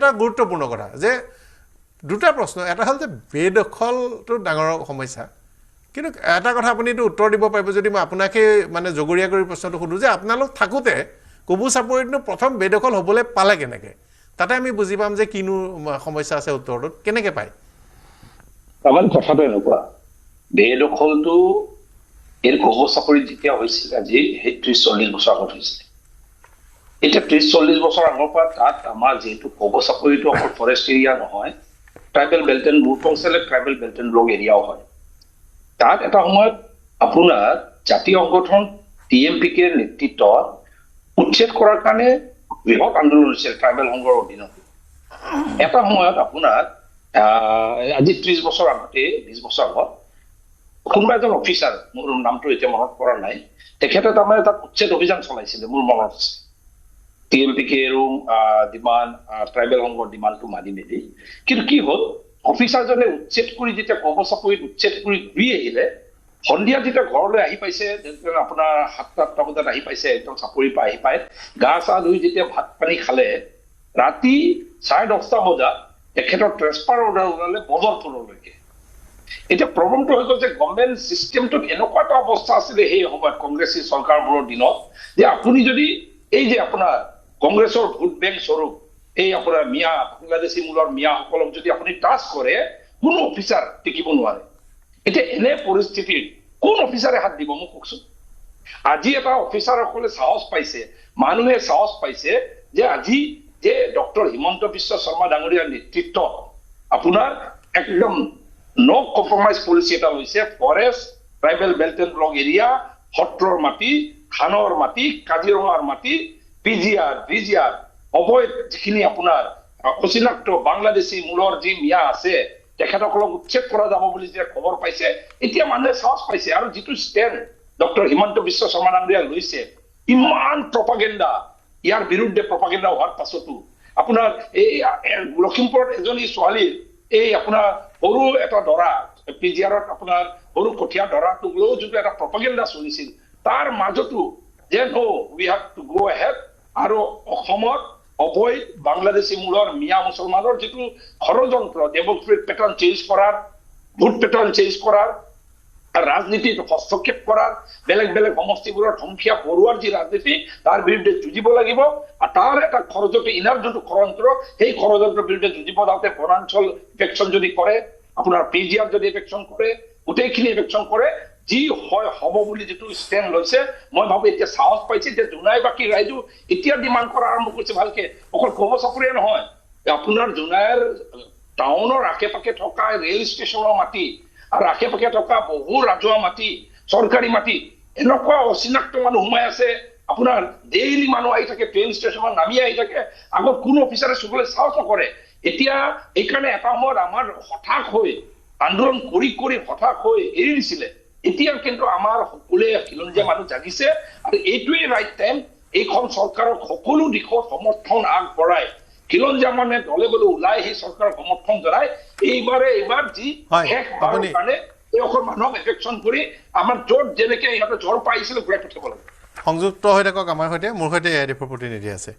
এটা গুৰুত্বপূৰ্ণ কথা যে দুটা প্ৰশ্ন এটা হ'ল যে বেদখলটো ডাঙৰ সমস্যা কিন্তু এটা কথা আপুনি এইটো উত্তৰ দিব পাৰিব যদি মই আপোনাকে মানে জগৰীয়া কৰি প্ৰশ্নটো সুধোঁ যে আপোনালোক থাকোঁতে কবু চাপৰিতনো প্ৰথম বেদখল হ'বলৈ পালে কেনেকৈ তাতে আমি বুজি পাম যে কিনো সমস্যা আছে উত্তৰটোত কেনেকৈ পায় তাৰমানে কথাটো এনেকুৱা বেদখলটো এই কবু চাপৰিত যেতিয়া হৈছিল আজি সেই 30-40 বছৰ আগত হৈছিল এতিয়া 30-40 বছৰ আগৰ পৰা তাত আমাৰ যেহেতু কবু চাপৰিটো অকল ফৰেষ্ট এৰিয়া নহয় tribal belt and Murkongselek tribal belt and block এৰিয়াও হয় তাত এটা সময়ত আপোনাৰ জাতীয় সংগঠন TMPK নেতৃত্বত উচ্ছেদ কৰাৰ কাৰণে বৃহৎ আন্দোলন হৈছিল ট্ৰাইবেল সংঘৰ অধীনত এটা সময়ত আপোনাৰ আজি 30 বছৰ আগতে 20 বছৰ আগত কোনোবা এজন অফিচাৰ মোৰ নামটো এতিয়া মনত পৰা নাই তেখেতে তাৰমানে তাত উচ্ছেদ অভিযান চলাইছিলে মোৰ মনত আছে TMPK আৰু ডিমাণ্ড ট্ৰাইবেল সংঘৰ ডিমাণ্ডটো মানি মেলি কিন্তু কি হ'ল অফিচাৰজনে উচ্ছেদ কৰি যেতিয়া কবু চাপৰিত উচ্ছেদ কৰি ঘূৰি আহিলে সন্ধিয়া যেতিয়া ঘৰলৈ আহি পাইছে আপোনাৰ 7-8টা বজাত আহি পাইছে একদম চাপৰিৰ পৰা আহি পাই গা চা ধুই যেতিয়া ভাত পানী খালে ৰাতি 10:30 বজাত তেখেতৰ ট্ৰেন্সফাৰ অৰ্ডাৰ ওলালে বজৰপুৰলৈকে এতিয়া প্ৰব্লেমটো হৈ গ'ল যে গভৰ্ণমেণ্ট চিষ্টেমটোত এনেকুৱা এটা অৱস্থা আছিলে সেই সময়ত কংগ্ৰেছী চৰকাৰবোৰৰ দিনত যে আপুনি যদি এই যে আপোনাৰ কংগ্ৰেছৰ ভোট বেংক স্বৰূপ এই আপোনাৰ মিয়া বাংলাদেশী মূলৰ মিয়াসকলক যদি আপুনি টাচ কৰে কোনো অফিচাৰ টিকিব নোৱাৰে এতিয়া এনে পৰিস্থিতিত কোন অফিচাৰে হাত দিব মোক কওকচোন আজি এটা অফিচাৰসকলে সাহস পাইছে মানুহে সাহস পাইছে যে আজি যে ডক্টৰ হিমন্ত বিশ্ব শৰ্মা ডাঙৰীয়াৰ নেতৃত্বত আপোনাৰ একদম নো কম্প্ৰমাইজ পলিচি এটা লৈছে forest tribal belt and block area সত্ৰৰ মাটি খানৰ মাটি কাজিৰঙাৰ মাটি PGR BGR অবৈধ যিখিনি আপোনাৰ অচিনাক্ত বাংলাদেশী মূলৰ যি মিয়া আছে তেখেতসকলক উচ্ছেদ কৰা যাব বুলি যে খবৰ পাইছে এতিয়া মানুহে সাহস পাইছে আৰু যিটো ষ্টেণ্ড ডক্টৰ হিমন্ত বিশ্ব শৰ্মা ডাঙৰীয়া লৈছে ইমান প্ৰপাগেণ্ডা ইয়াৰ বিৰুদ্ধে প্ৰপাগেণ্ডা হোৱাৰ পাছতো আপোনাৰ এই লখিমপুৰত এজনী ছোৱালীৰ এই আপোনাৰ সৰু এটা দৰা PGRত আপোনাৰ সৰু কঠীয়া দৰাটোক লৈ যিটো এটা প্ৰপাগেণ্ডা চলিছিল তাৰ মাজতো যে নো উই হেভ টু গো এহেড আৰু অসমত অবৈধ বাংলাদেশী মূলৰ মিয়া মুছলমানৰ যিটো ষড়যন্ত্ৰ ডেমোক্ৰেটিক পেটাৰ্ণ চেঞ্জ কৰাৰ ভোট পেটাৰ্ণ চেঞ্জ কৰাৰ ৰাজনীতিত হস্তক্ষেপ কৰাৰ বেলেগ বেলেগ সমষ্টিবোৰৰ ধমকিয়া পৰুৱাৰ যি ৰাজনীতি তাৰ বিৰুদ্ধে যুঁজিব লাগিব আৰু তাৰ এটা ষড়যন্ত্ৰ ইনাৰ যোনটো ষড়যন্ত্ৰ সেই ষড়যন্ত্ৰৰ বিৰুদ্ধে যুঁজিব যাওঁতে বনাঞ্চল ইফেকশ্যন যদি কৰে আপোনাৰ PGR যদি ইফেকশ্যন কৰে গোটেইখিনি ইফেকশ্যন কৰে যি হয় হ'ব বুলি যিটো ষ্টেণ্ড লৈছে মই ভাবো এতিয়া সাহস পাইছে যে জোনাই বাকী ৰাইজো এতিয়া ডিমাণ্ড কৰা আৰম্ভ কৰিছে ভালকে অকল কবু চাপৰিয়ে নহয় আপোনাৰ জোনাইৰ টাউনৰ আশে পাশে থকা ৰেল ষ্টেচনৰ মাটি আৰু আশে পাশে থকা বহু ৰাজহুৱা মাটি চৰকাৰী মাটি এনেকুৱা অচিনাক্ত মানুহ সোমাই আছে আপোনাৰ ডেইলি মানুহ আহি থাকে ট্ৰেইন ষ্টেচনত নামি আহি থাকে আগত কোনো অফিচাৰে চুবলৈ সাহস নকৰে এতিয়া এইকাৰণে এটা সময়ত আমাৰ হঠাৎ হৈ আন্দোলন কৰি কৰি হঠাৎ হৈ এৰি দিছিলে এতিয়া কিন্তু আমাৰ সকলোৱে খিলঞ্জীয়া মানুহ জাগিছে আৰু এইটোৱে ৰাইট টাইম এইখন চৰকাৰক সকলো দিশত সমৰ্থন আগবঢ়াই খিলঞ্জীয়া মানুহে দলে বলে ওলাই সেই চৰকাৰক সমৰ্থন জনাই এইবাৰ যি শেষ বাৰৰ কাৰণে এই অকল মানুহক এফেকশ্যন কৰি আমাৰ য'ত যেনেকে ইহঁতে জ্বৰ পাইছিলে ঘূৰাই পঠিয়াব লাগে সংযুক্ত হৈ থাকক আমাৰ সৈতে মোৰ সৈতে AIDF প্ৰতিনিধি আছে